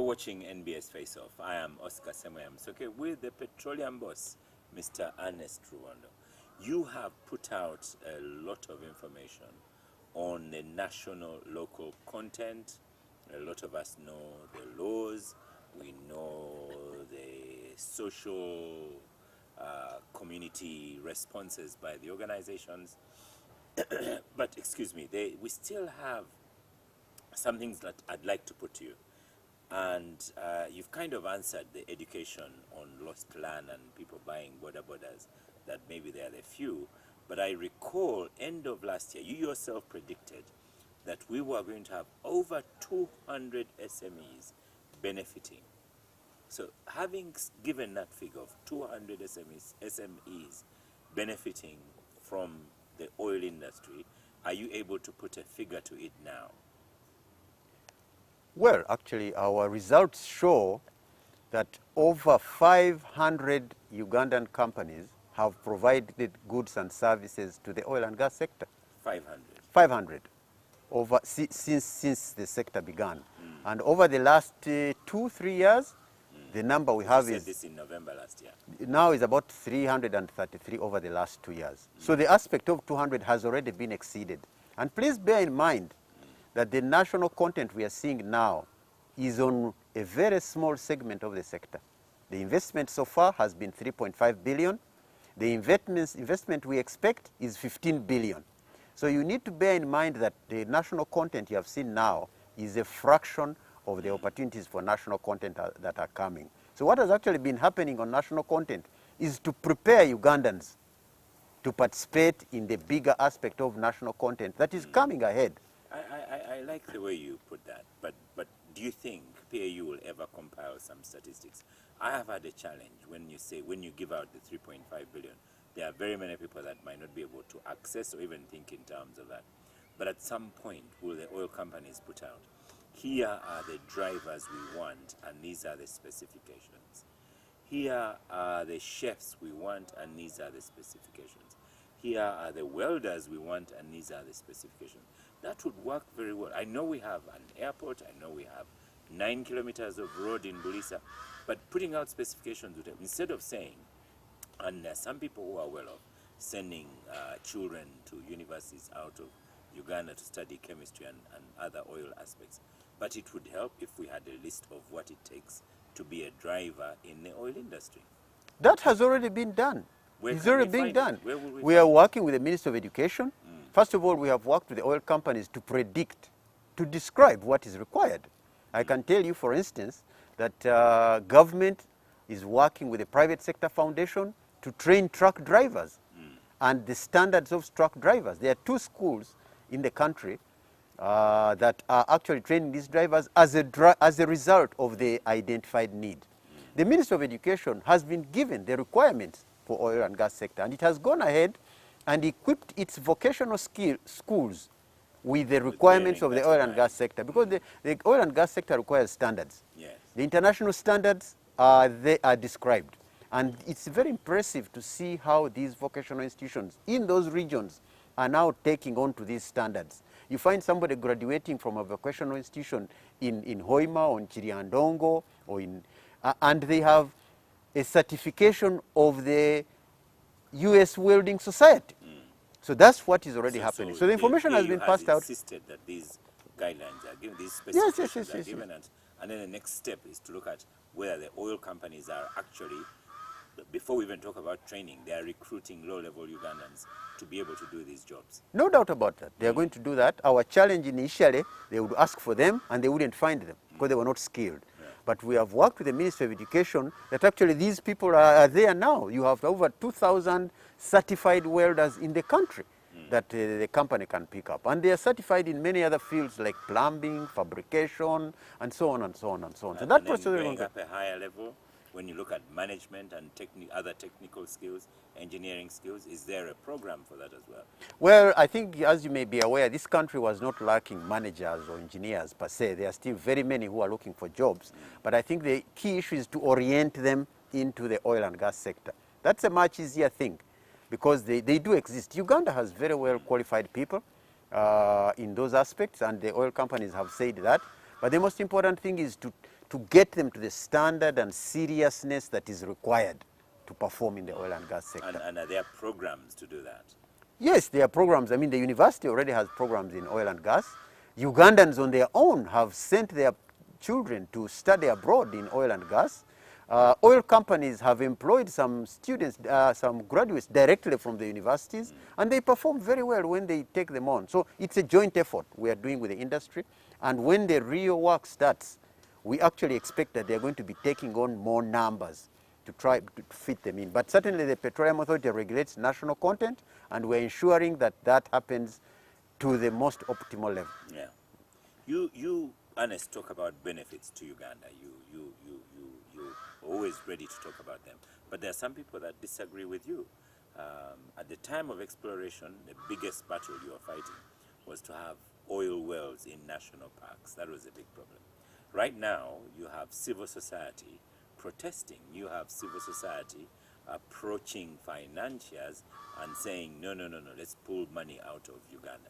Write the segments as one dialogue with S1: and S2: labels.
S1: watching NBS Face Off. I am Oscar Semweya Musoke with the Petroleum boss, Mr. Ernest Rubondo. You have put out a lot of information on the national local content. A lot of us know the laws, we know the social community responses by the organizations, but excuse me, we still have some things that I'd like to put to you. And you've kind of answered the education on lost land and people buying borders, that maybe they are the few. But I recall end of last year, you yourself predicted that we were going to have over 200 SMEs benefiting. So having given that figure of 200 SMEs benefiting from the oil industry, are you able to put a figure to it now?
S2: Well, actually, our results show that over 500 Ugandan companies have provided goods and services to the oil and gas sector. 500? 500, since the sector began. And over the last 2-3 years, the number we have is...
S1: this in November last year.
S2: Now is about 333 over the last 2 years. So the aspect of 200 has already been exceeded. And please bear in mind that the national content we are seeing now is on a very small segment of the sector. The investment so far has been 3.5 billion. The investment we expect is 15 billion. So you need to bear in mind that the national content you have seen now is a fraction of the opportunities for national content that are coming. So what has actually been happening on national content is to prepare Ugandans to participate in the bigger aspect of national content that is coming ahead.
S1: I like the way you put that, but do you think PAU will ever compile some statistics? I have had a challenge when you give out the 3.5 billion, there are very many people that might not be able to access or even think in terms of that. But at some point, will the oil companies put out, here are the drivers we want, and these are the specifications. Here are the chefs we want, and these are the specifications. Here are the welders we want, and these are the specifications. That would work very well. I know we have an airport, I know we have 9 kilometers of road in Bulisa, but putting out specifications would help. Instead of saying, and there are some people who are well off, sending children to universities out of Uganda to study chemistry and other oil aspects. But it would help if we had a list of what it takes to be a driver in the oil industry.
S2: That has already been done. It's already being done. We are working with the Ministry of Education. First of all, we have worked with the oil companies to predict, to describe what is required. I can tell you, for instance, that government is working with the private sector foundation to train truck drivers and the standards of truck drivers. There are 2 schools in the country that are actually training these drivers as a result of the identified need. The Ministry of Education has been given the requirements for oil and gas sector, and it has gone ahead and equipped its vocational schools with the requirements of the oil and gas sector, because the oil and gas sector requires standards.
S1: Yes.
S2: The international standards are described, and it's very impressive to see how these vocational institutions in those regions are now taking on to these standards. You find somebody graduating from a vocational institution in Hoima or in Chiriandongo, or and they have a certification of the U.S. Welding Society. So that's what is already happening. So the information has been passed out.
S1: Insisted that these guidelines are given, these specifications are given, and then the next step is to look at whether the oil companies are actually, before we even talk about training, they are recruiting low-level Ugandans to be able to do these jobs.
S2: No doubt about that. They are going to do that. Our challenge initially, they would ask for them and they wouldn't find them because they were not skilled. Yeah. But we have worked with the Ministry of Education that actually these people are there now. You have over 2,000 certified welders in the country that the company can pick up. And they are certified in many other fields like plumbing, fabrication, and so on and so on and so on. So that process is
S1: going up a higher level. When you look at management and other technical skills, engineering skills, is there a program for that as well?
S2: Well, I think, as you may be aware, this country was not lacking managers or engineers per se. There are still very many who are looking for jobs. But I think the key issue is to orient them into the oil and gas sector. That's a much easier thing because they do exist. Uganda has very well qualified people in those aspects, and the oil companies have said that. But the most important thing is to to get them to the standard and seriousness that is required to perform in the oil and gas sector.
S1: And are there programs to do that?
S2: Yes, there are programs. I mean, the university already has programs in oil and gas. Ugandans on their own have sent their children to study abroad in oil and gas. Oil companies have employed some students, some graduates directly from the universities, and they perform very well when they take them on. So it's a joint effort we are doing with the industry, and when the real work starts, we actually expect that they're going to be taking on more numbers to try to fit them in. But certainly the Petroleum Authority regulates national content, and we're ensuring that that happens to the most optimal level.
S1: Yeah. You Ernest, talk about benefits to Uganda. You're always ready to talk about them. But there are some people that disagree with you. At the time of exploration, the biggest battle you were fighting was to have oil wells in national parks. That was a big problem. Right now, you have civil society protesting. You have civil society approaching financiers and saying, no, let's pull money out of Uganda.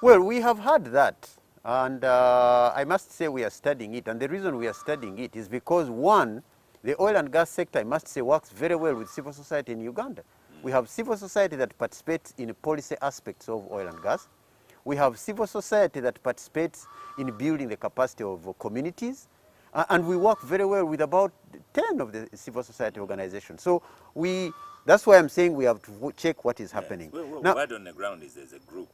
S2: Well, we have had that, and I must say we are studying it. And the reason we are studying it is because, one, the oil and gas sector, I must say, works very well with civil society in Uganda. We have civil society that participates in policy aspects of oil and gas. We have civil society that participates in building the capacity of communities. And we work very well with about 10 of the civil society organizations. So that's why I'm saying we have to check what is happening.
S1: Well,
S2: now,
S1: word on the ground is there's a group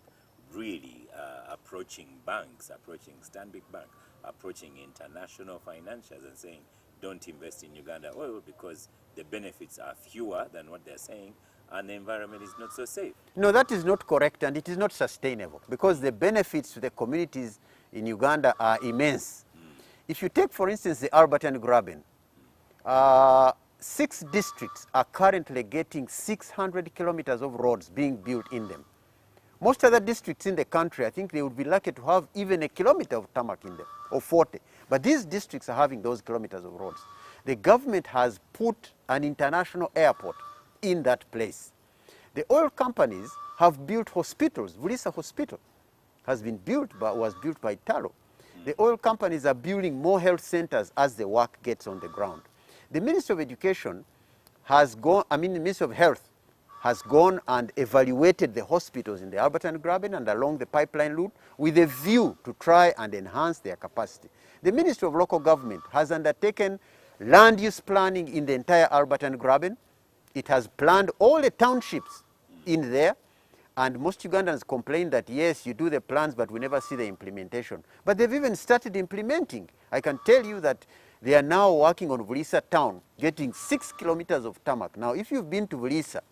S1: really approaching banks, approaching Stanbic Bank, approaching international financiers and saying, don't invest in Uganda oil because the benefits are fewer than what they're saying and the environment is not so safe.
S2: No, that is not correct, and it is not sustainable because the benefits to the communities in Uganda are immense. If you take, for instance, the Albertan Graben, 6 districts are currently getting 600 kilometers of roads being built in them. Most other districts in the country, I think they would be lucky to have even a kilometer of tarmac in them, or 40. But these districts are having those kilometers of roads. The government has put an international airport in that place. The oil companies have built hospitals. Vulisa Hospital was built by Talo. The oil companies are building more health centers as the work gets on the ground. The Ministry of Education has gone, the Ministry of Health has gone and evaluated the hospitals in the Albertan Graben and along the pipeline route with a view to try and enhance their capacity. The Ministry of Local Government has undertaken land use planning in the entire Albertan Graben. It has planned all the townships in there, and most Ugandans complain that, yes, you do the plans, but we never see the implementation. But they've even started implementing. I can tell you that they are now working on Vulisa town, getting 6 kilometers of tarmac. Now, if you've been to Vulisa,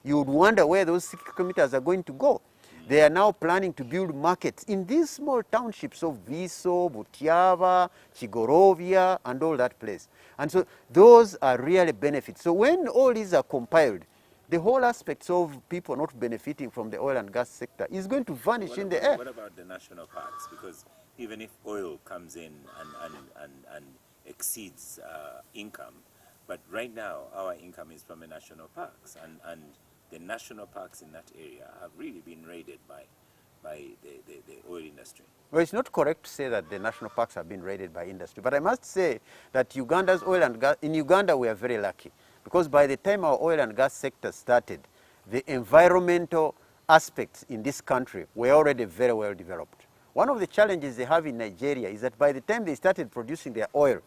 S2: you would wonder where those 6 kilometers are going to go. They are now planning to build markets in these small townships of Viso, Butiava, Chigorovia, and all that place. And so those are really benefits. So when all these are compiled, the whole aspects of people not benefiting from the oil and gas sector is going to vanish in the air.
S1: What about the national parks? Because even if oil comes in and exceeds income, but right now our income is from the national parks, and the national parks in that area have really been raided by the oil industry.
S2: Well, it's not correct to say that the national parks have been raided by industry, but I must say that Uganda's oil and gas, in Uganda we are very lucky, because by the time our oil and gas sector started, the environmental aspects in this country were already very well developed. One of the challenges they have in Nigeria is that by the time they started producing their oil,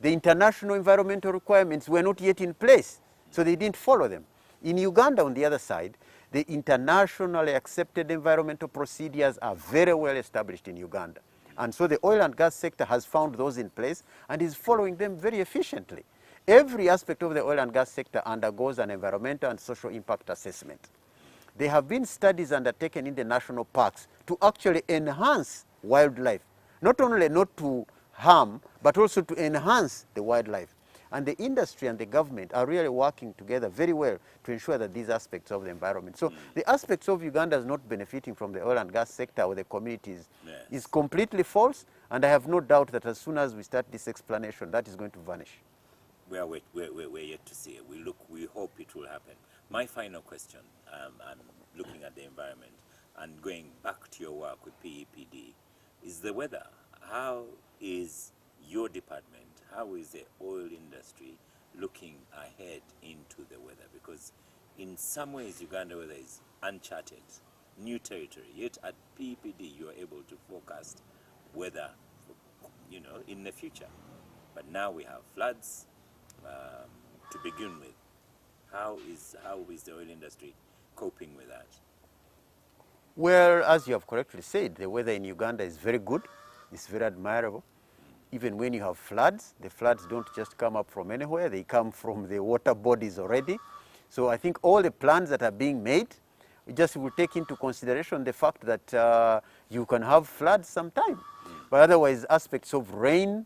S2: the international environmental requirements were not yet in place, so they didn't follow them. In Uganda, on the other side, the internationally accepted environmental procedures are very well established in Uganda. And so the oil and gas sector has found those in place and is following them very efficiently. Every aspect of the oil and gas sector undergoes an environmental and social impact assessment. There have been studies undertaken in the national parks to actually enhance wildlife, not only not to harm, but also to enhance the wildlife. And the industry and the government are really working together very well to ensure that these aspects of the environment. So the aspects of Uganda not benefiting from the oil and gas sector or the communities is completely false, and I have no doubt that as soon as we start this explanation, that is going to vanish.
S1: We're yet to see it. We hope it will happen. My final question, I'm looking at the environment and going back to your work with PEPD, is the weather. How is your department, how is the oil industry looking ahead into the weather? Because in some ways, Uganda weather is uncharted, new territory. Yet at PPD, you are able to forecast weather, you know, in the future. But now we have floods to begin with. How is the oil industry coping with that?
S2: Well, as you have correctly said, the weather in Uganda is very good. It's very admirable. Even when you have floods, the floods don't just come up from anywhere. They come from the water bodies already. So I think all the plans that are being made just will take into consideration the fact that you can have floods sometime. But otherwise, aspects of rain,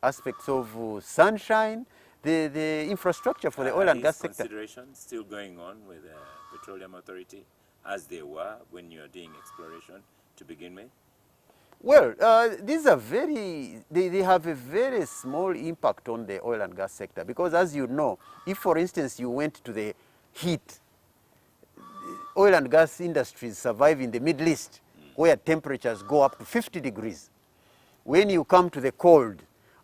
S2: aspects of sunshine, the infrastructure for the oil and gas sector.
S1: Considerations still going on with the Petroleum Authority as they were when you are doing exploration to begin with?
S2: Well, these are they have a very small impact on the oil and gas sector because, as you know, if, for instance, you went to the heat, oil and gas industries survive in the Middle East where temperatures go up to 50 degrees. When you come to the cold,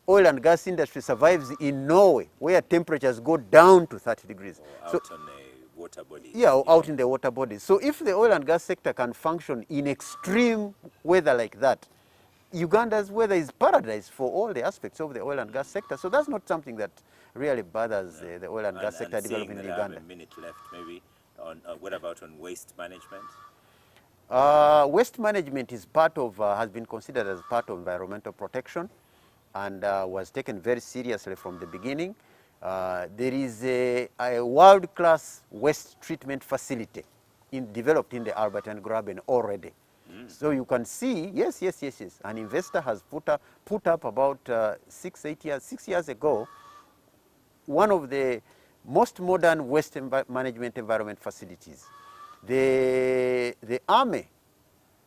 S2: oil and gas industry survives in Norway where temperatures go down to 30 degrees.
S1: Or out on the water bodies.
S2: Yeah, out in the water bodies. So if the oil and gas sector can function in extreme weather like that, Uganda's weather is paradise for all the aspects of the oil and gas sector. So that's not something that really bothers the oil and gas sector development in Uganda.
S1: I have a minute left, maybe. What about on waste management?
S2: Waste management is part of, has been considered as part of environmental protection and was taken very seriously from the beginning. There is a world-class waste treatment facility developed in the Albert and Graben already. So you can see, yes. An investor has put up about 6 years ago, one of the most modern waste management environment facilities. The Army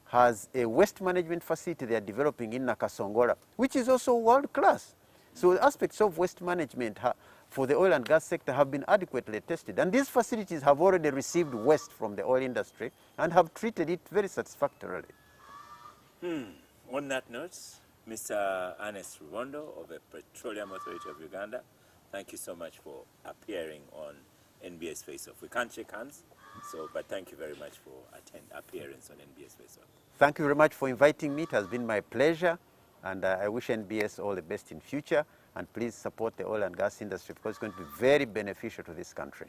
S2: has a waste management facility they are developing in Nakasongola, which is also world-class. So aspects of waste management for the oil and gas sector have been adequately tested. And these facilities have already received waste from the oil industry and have treated it very satisfactorily.
S1: On that note, Mr. Ernest Rubondo of the Petroleum Authority of Uganda, thank you so much for appearing on NBS Face Off. We can't shake hands, but thank you very much for appearance on NBS Face Off.
S2: Thank you very much for inviting me. It has been my pleasure, and I wish NBS all the best in future. And please support the oil and gas industry because it's going to be very beneficial to this country.